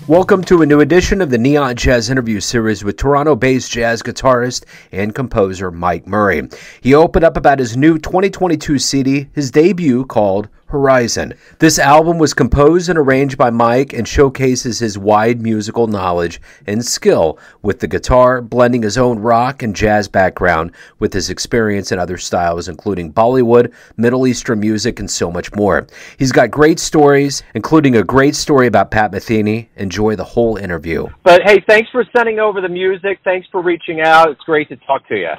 Welcome to a new edition of the Neon Jazz interview series with Toronto-based jazz guitarist and composer Mike Murray. He opened up about his new 2022 CD, his debut called Horizon. This album was composed and arranged by Mike and showcases his wide musical knowledge and skill with the guitar, blending his own rock and jazz background with his experience in other styles, including Bollywood, Middle Eastern music, and so much more. He's got great stories, including a great story about Pat Metheny. Enjoy the whole interview. But hey, thanks for sending over the music. Thanks for reaching out. It's great to talk to you.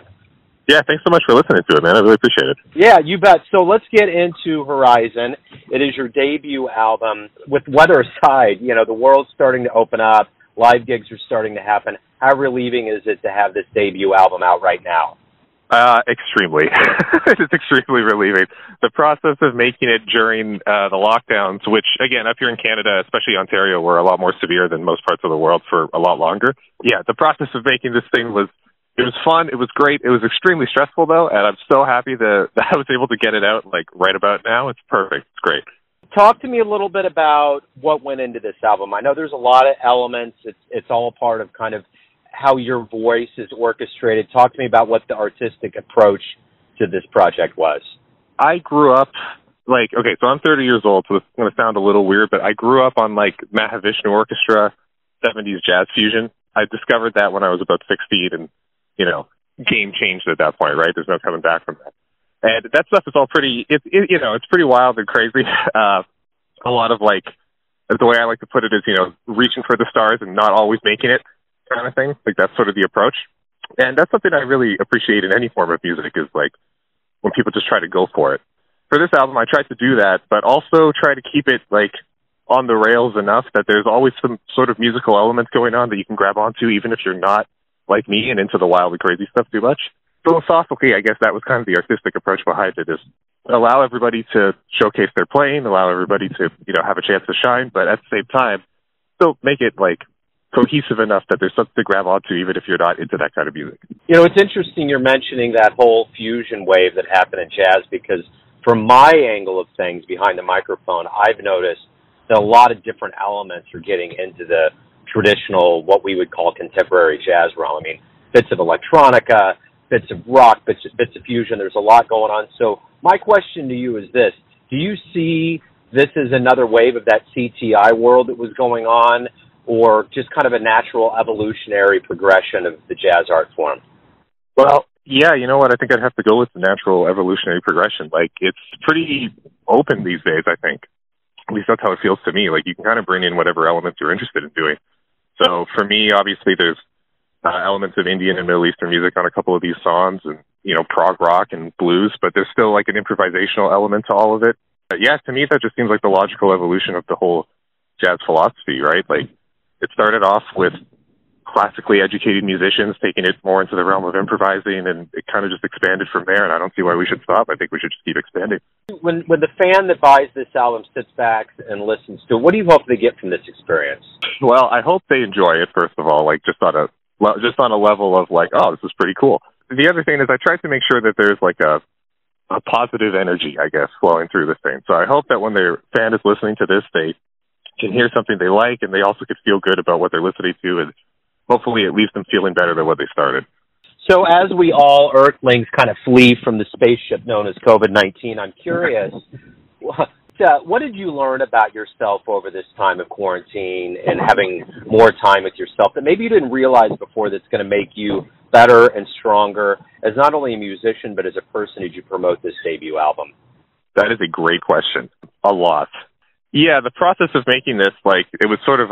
Yeah, thanks so much for listening to it, man. I really appreciate it. Yeah, you bet. So let's get into Horizon. It is your debut album. With weather aside, you know, the world's starting to open up. Live gigs are starting to happen. How relieving is it to have this debut album out right now? Extremely. It's extremely relieving. The process of making it during the lockdowns, which, again, up here in Canada, especially Ontario, were a lot more severe than most parts of the world for a lot longer. Yeah, the process of making this thing was fun. It was great. It was extremely stressful, though, and I'm so happy that I was able to get it out, like, right about now. It's perfect. It's great. Talk to me a little bit about what went into this album. I know there's a lot of elements. It's all a part of kind of how your voice is orchestrated. Talk to me about what the artistic approach to this project was. I grew up, okay, so I'm 30 years old, so it's going to sound a little weird, but I grew up on, Mahavishnu Orchestra, 70s jazz fusion. I discovered that when I was about 16, and game changed at that point, right? There's no coming back from that. And that stuff is all pretty, it's pretty wild and crazy. A lot of, the way I like to put it is, reaching for the stars and not always making it kind of thing. That's sort of the approach. And that's something I really appreciate in any form of music is, when people just try to go for it. For this album, I tried to do that, but also try to keep it, on the rails enough that there's always some sort of musical element going on that you can grab onto, even if you're not like me and into the wild and crazy stuff too much. Philosophically, I guess that was kind of the artistic approach behind it, is allow everybody to showcase their playing, allow everybody to, have a chance to shine, but at the same time, still make it, cohesive enough that there's something to grab onto, even if you're not into that kind of music. It's interesting you're mentioning that whole fusion wave that happened in jazz, because from my angle of things behind the microphone, I've noticed that a lot of different elements are getting into the traditional, what we would call contemporary jazz realm. I mean, bits of electronica, bits of rock, bits of fusion. There's a lot going on. So my question to you is this. Do you see this as another wave of that CTI world that was going on, or just kind of a natural evolutionary progression of the jazz art form? Well, yeah, you know what? I think I'd have to go with the natural evolutionary progression. It's pretty open these days, I think. At least that's how it feels to me. You can kind of bring in whatever elements you're interested in doing. So for me, obviously, there's elements of Indian and Middle Eastern music on a couple of these songs, and, prog rock and blues, but there's still an improvisational element to all of it. Yeah, to me, that just seems like the logical evolution of the whole jazz philosophy, right? It started off with classically educated musicians taking it more into the realm of improvising, and it kind of just expanded from there, and I don't see why we should stop. I think we should just keep expanding. When the fan that buys this album sits back and listens to it, what do you hope they get from this experience? Well, I hope they enjoy it, first of all, just on a level of oh, this is pretty cool. The other thing is I try to make sure that there's a positive energy, I guess, flowing through this thing. So I hope that when their fan is listening to this, they can hear something they like, and they also could feel good about what they're listening to, and hopefully it leaves them feeling better than what they started. So as we all Earthlings kind of flee from the spaceship known as COVID-19, I'm curious, what did you learn about yourself over this time of quarantine and having more time with yourself that maybe you didn't realize before that's going to make you better and stronger as not only a musician but as a person as you promote this debut album? That is a great question. A lot. Yeah, the process of making this, it was sort of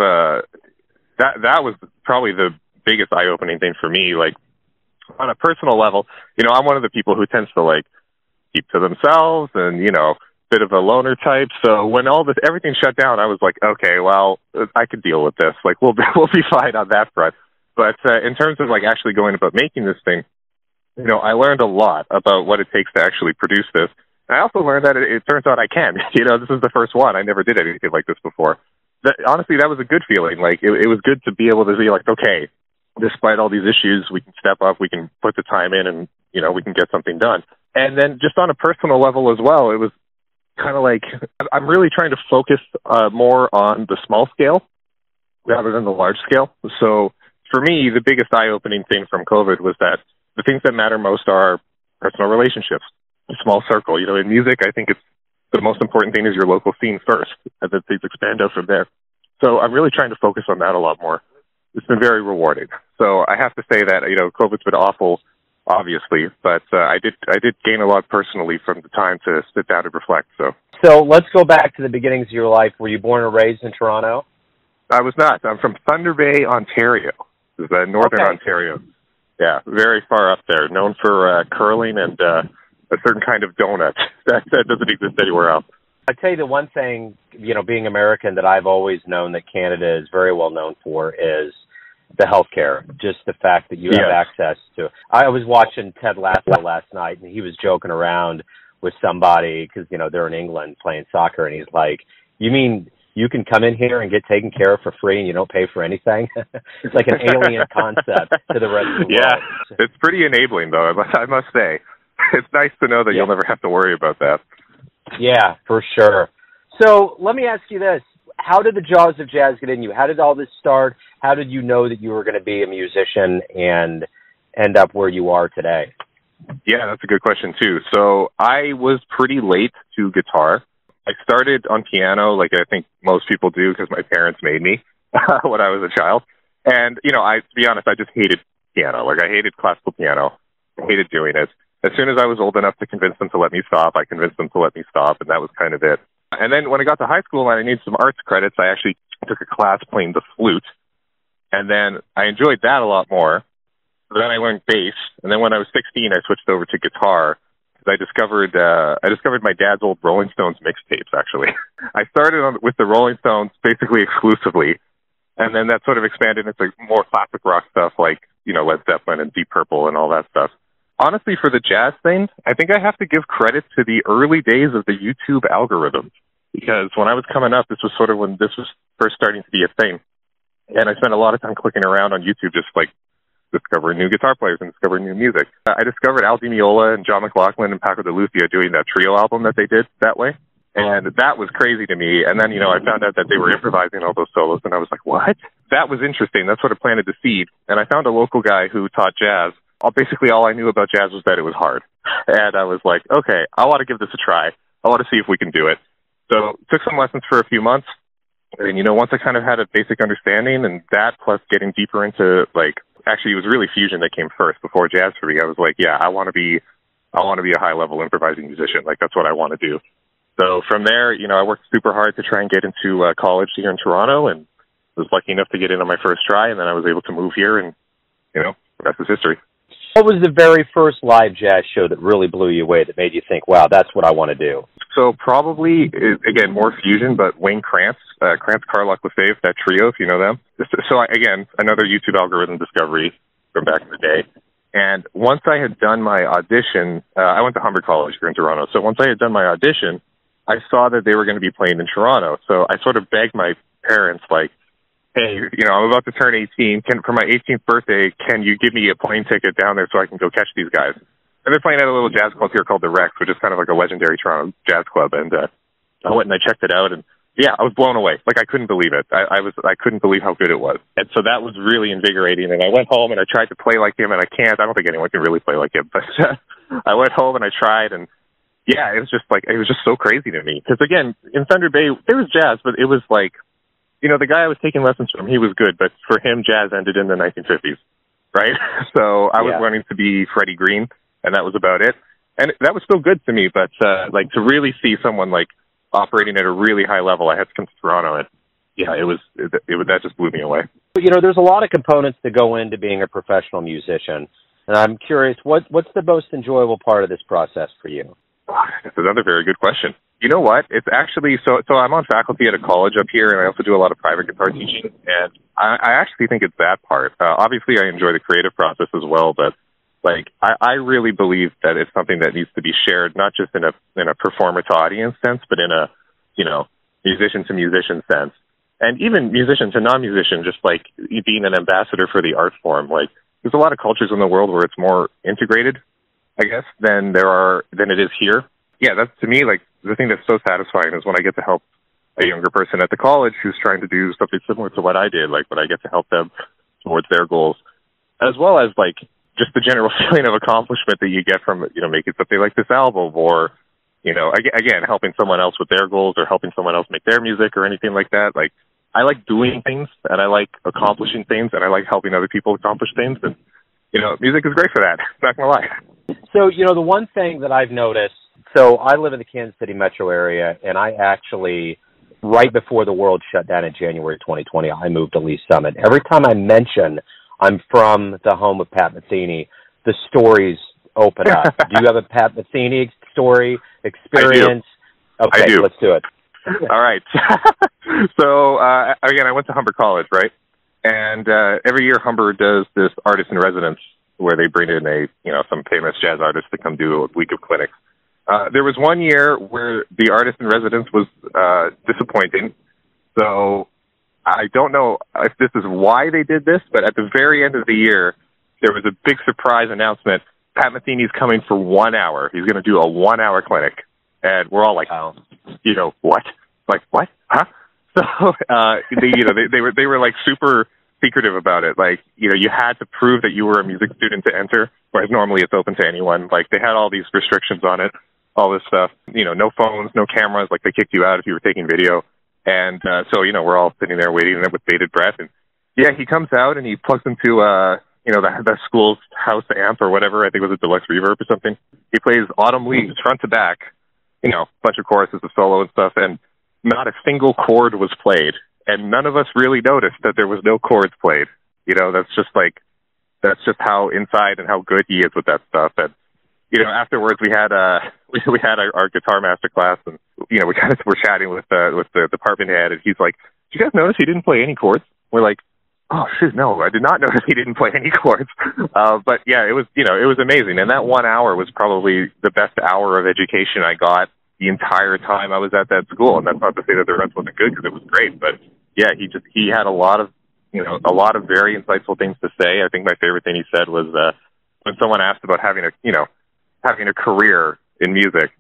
that was probably the biggest eye-opening thing for me. On a personal level, I'm one of the people who tends to, keep to themselves and, bit of a loner type. So when everything shut down, I was like, okay, well, I could deal with this. We'll be fine on that front. But in terms of, actually going about making this thing, I learned a lot about what it takes to actually produce this. I also learned that it turns out I can. This is the first one. I never did anything like this before. Honestly, that was a good feeling. It was good to be able to be okay, despite all these issues, we can step up, we can put the time in, and, we can get something done. And then just on a personal level as well, it was kind of I'm really trying to focus more on the small scale rather than the large scale. So for me, the biggest eye-opening thing from COVID was that the things that matter most are personal relationships, a small circle. You know, in music, I think it's the most important thing is your local scene first, and then things expand out from there. So I'm really trying to focus on that a lot more. It's been very rewarding. So I have to say that, you know, COVID's been awful, obviously, but I did gain a lot personally from the time to sit down and reflect. So let's go back to the beginnings of your life. Were you born and raised in Toronto? I was not. I'm from Thunder Bay, Ontario. This is northern Ontario. Yeah, very far up there, known for curling and a certain kind of donut that doesn't exist anywhere else. I tell you the one thing, you know, being American, that I've always known that Canada is very well known for is the healthcare. Just the fact that you have access to. I was watching Ted Lasso last night, and he was joking around with somebody because, you know, they're in England playing soccer, and he's like, "You mean you can come in here and get taken care of for free and you don't pay for anything?" It's like an alien concept to the rest of the world. Yeah, it's pretty enabling, though, I must say. It's nice to know that you'll never have to worry about that. Yeah, for sure. So let me ask you this. How did the jaws of jazz get in you? How did all this start? How did you know that you were going to be a musician and end up where you are today? Yeah, that's a good question, too. So I was pretty late to guitar. I started on piano like I think most people do because my parents made me when I was a child. And, you know, to be honest, I just hated piano. Like, I hated classical piano. I hated doing it. As soon as I was old enough to convince them to let me stop, I convinced them to let me stop, and that was kind of it. And then when I got to high school and I needed some arts credits, I actually took a class playing the flute, and then I enjoyed that a lot more. So then I learned bass, and then when I was 16, I switched over to guitar. I discovered my dad's old Rolling Stones mixtapes, actually. I started with the Rolling Stones basically exclusively, and then that sort of expanded into more classic rock stuff like, you know, Led Zeppelin and Deep Purple and all that stuff. Honestly, for the jazz thing, I think I have to give credit to the early days of the YouTube algorithm, because when I was coming up, this was sort of when this was first starting to be a thing, and I spent a lot of time clicking around on YouTube just like discovering new guitar players and discovering new music. I discovered Al Di Meola and John McLaughlin and Paco de Lucia doing that trio album that they did that way. And that was crazy to me. And then, you know, I found out that they were improvising all those solos, and I was like, what? That was interesting. That's what it planted the seed. And I found a local guy who taught jazz. Basically, all I knew about jazz was that it was hard. And I was like, okay, I want to give this a try. I want to see if we can do it. So took some lessons for a few months. And, you know, once I kind of had a basic understanding, and that plus getting deeper into, like, actually, it was really fusion that came first before jazz for me. I was like, yeah, I want to be a high-level improvising musician. Like, that's what I want to do. So from there, you know, I worked super hard to try and get into college here in Toronto, and was lucky enough to get in on my first try, and then I was able to move here, and, you know, the rest is history. What was the very first live jazz show that really blew you away, that made you think, wow, that's what I want to do? So probably, again, more fusion, but Wayne Krantz, Carlock Lefebvre, that trio, if you know them. So again, another YouTube algorithm discovery from back in the day. And once I had done my audition, I went to Humber College here in Toronto. So once I had done my audition, I saw that they were going to be playing in Toronto. So I sort of begged my parents, like, hey, you know, I'm about to turn 18. For my 18th birthday, can you give me a plane ticket down there so I can go catch these guys? And they're playing at a little jazz club here called the Rex, which is kind of like a legendary Toronto jazz club. And I went and I checked it out, and yeah, I was blown away. Like, I couldn't believe it. I couldn't believe how good it was. And so that was really invigorating. And I went home and I tried to play like him, and I can't. I don't think anyone can really play like him. But I went home and I tried, and yeah, it was just so crazy to me. Because again, in Thunder Bay, there was jazz, but it was like, you know, the guy I was taking lessons from, he was good, but for him, jazz ended in the 1950s, right? So I was learning to be Freddie Green, and that was about it. And that was still good to me, but like, to really see someone like operating at a really high level, I had to come to Toronto, and yeah, that just blew me away. You know, there's a lot of components that go into being a professional musician, and I'm curious, what's the most enjoyable part of this process for you? That's another very good question. You know what? It's actually, so I'm on faculty at a college up here, and I also do a lot of private guitar teaching, and I actually think it's that part. Obviously, I enjoy the creative process as well, but like, I really believe that it's something that needs to be shared, not just in a performer to audience sense, but in a, you know, musician to musician sense, and even musician to non-musician, just like being an ambassador for the art form. Like, there's a lot of cultures in the world where it's more integrated, I guess, than it is here. Yeah, that's, to me, like, the thing that's so satisfying is when I get to help a younger person at the college who's trying to do something similar to what I did, like when I get to help them towards their goals, as well as like just the general feeling of accomplishment that you get from, you know, making something like this album, or, you know, again, helping someone else with their goals or helping someone else make their music or anything like that. Like, I like doing things and I like accomplishing things and I like helping other people accomplish things. And, you know, music is great for that. Not gonna lie. So, you know, the one thing that I've noticed, so I live in the Kansas City metro area, and I actually, right before the world shut down in January 2020, I moved to Lee Summit. Every time I mention I'm from the home of Pat Metheny, the stories open up. Do you have a Pat Metheny story, experience? I do. Let's do it. All right. So, again, I went to Humber College, right? And every year Humber does this artist in residence where they bring in some famous jazz artist to come do a week of clinics. There was one year where the artist in residence was disappointing. So I don't know if this is why they did this, but at the very end of the year, there was a big surprise announcement. Pat Metheny's coming for 1 hour. He's going to do a 1 hour clinic. And we're all like, you know, what? Like, what? Huh? So, they were like super secretive about it. Like, you know, you had to prove that you were a music student to enter, whereas normally it's open to anyone. Like, they had all these restrictions on it, all this stuff. You know, no phones, no cameras. Like, they kicked you out if you were taking video. And so, you know, we're all sitting there waiting with bated breath. And yeah, he comes out and he plugs into, the school's house amp or whatever. I think it was a deluxe reverb or something. He plays Autumn Leaves front to back, you know, a bunch of choruses of solo and stuff. And not a single chord was played. And none of us really noticed that there was no chords played. You know, that's just how inside and how good he is with that stuff. And, you know, afterwards we had our guitar master class, and, you know, we kind of were chatting with the department head, and he's like, "Did you guys notice he didn't play any chords?" We're like, "Oh shoot, no, I did not notice he didn't play any chords." But yeah, it was amazing. And that 1 hour was probably the best hour of education I got the entire time I was at that school. And that's not to say that the rest wasn't good, because it was great. But yeah, he had a lot of very insightful things to say. I think my favorite thing he said was when someone asked about having a career in music,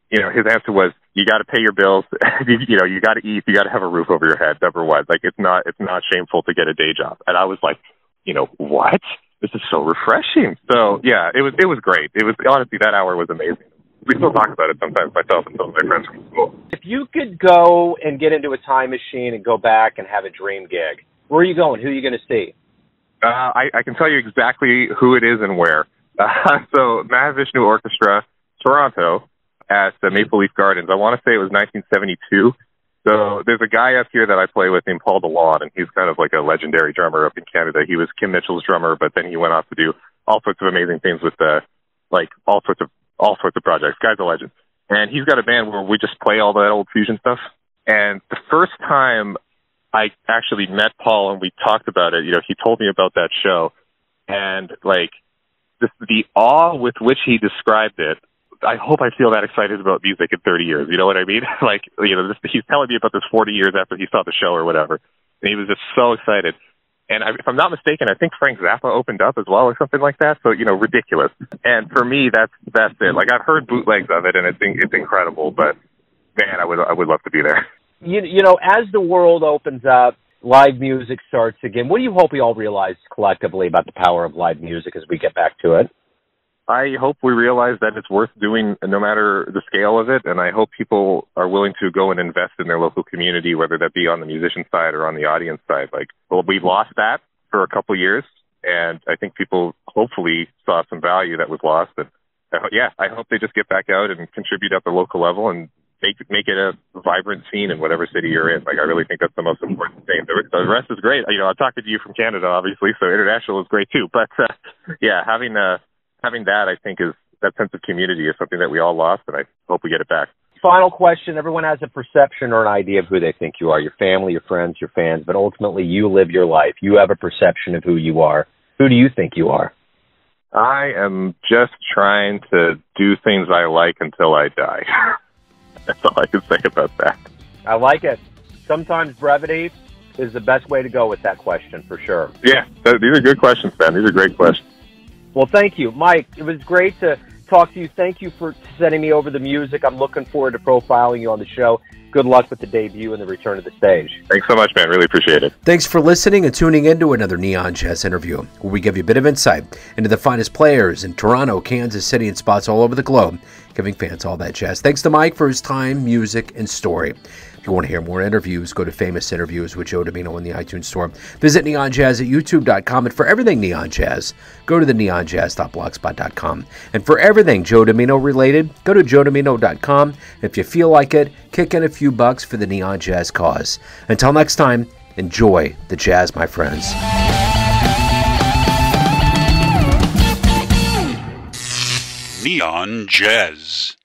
you know, his answer was, you got to pay your bills, you got to eat, you got to have a roof over your head, number one. Like, it's not shameful to get a day job. And I was like, you know, what? This is so refreshing. So yeah, it was great. It was, honestly, that hour was amazing. We still talk about it sometimes, myself and some of my friends from school. If you could go and get into a time machine and go back and have a dream gig, where are you going? Who are you going to see? I can tell you exactly who it is and where. So Mahavishnu Orchestra, Toronto, at the Maple Leaf Gardens. I want to say it was 1972. So there's a guy up here that I play with named Paul DeLawn, and he's kind of like a legendary drummer up in Canada. He was Kim Mitchell's drummer, but then he went off to do all sorts of amazing things with all sorts of projects. Guy's a legend. And he's got a band where we just play all that old fusion stuff. And the first time I actually met Paul and we talked about it, you know, he told me about that show, and like the awe with which he described it, I hope I feel that excited about music in 30 years. You know what I mean? Like, you know, he's telling me about this 40 years after he saw the show or whatever. And he was just so excited. And if I'm not mistaken, I think Frank Zappa opened up as well or something like that. So, you know, ridiculous. And for me, that's it. Like, I've heard bootlegs of it, and it's incredible. But man, I would love to be there. You know, as the world opens up, live music starts again. What do you hope we all realize collectively about the power of live music as we get back to it? I hope we realize that it's worth doing no matter the scale of it, and I hope people are willing to go and invest in their local community, whether that be on the musician side or on the audience side. Like, well, we've lost that for a couple of years, and I think people hopefully saw some value that was lost. And I hope they just get back out and contribute at the local level and make it a vibrant scene in whatever city you're in. Like, I really think that's the most important thing. The rest is great. You know, I'm talking to you from Canada, obviously, so international is great too. But yeah, having that, I think, is that sense of community is something that we all lost, and I hope we get it back. Final question. Everyone has a perception or an idea of who they think you are, your family, your friends, your fans, but ultimately you live your life. You have a perception of who you are. Who do you think you are? I am just trying to do things I like until I die. That's all I can say about that. I like it. Sometimes brevity is the best way to go with that question, for sure. Yeah, these are good questions, man. These are great questions. Well, thank you, Mike. It was great to talk to you. Thank you for sending me over the music. I'm looking forward to profiling you on the show. Good luck with the debut and the return to the stage. Thanks so much, man. Really appreciate it. Thanks for listening and tuning in to another Neon Jazz interview, where we give you a bit of insight into the finest players in Toronto, Kansas City, and spots all over the globe, giving fans all that jazz. Thanks to Mike for his time, music, and story. If you want to hear more interviews, go to Famous Interviews with Joe Domino in the iTunes Store. Visit Neon Jazz at youtube.com. And for everything Neon Jazz, go to the neonjazz.blogspot.com. And for everything Joe Domino related, go to joedomino.com. If you feel like it, kick in a few bucks for the Neon Jazz cause. Until next time, enjoy the jazz, my friends. Neon Jazz.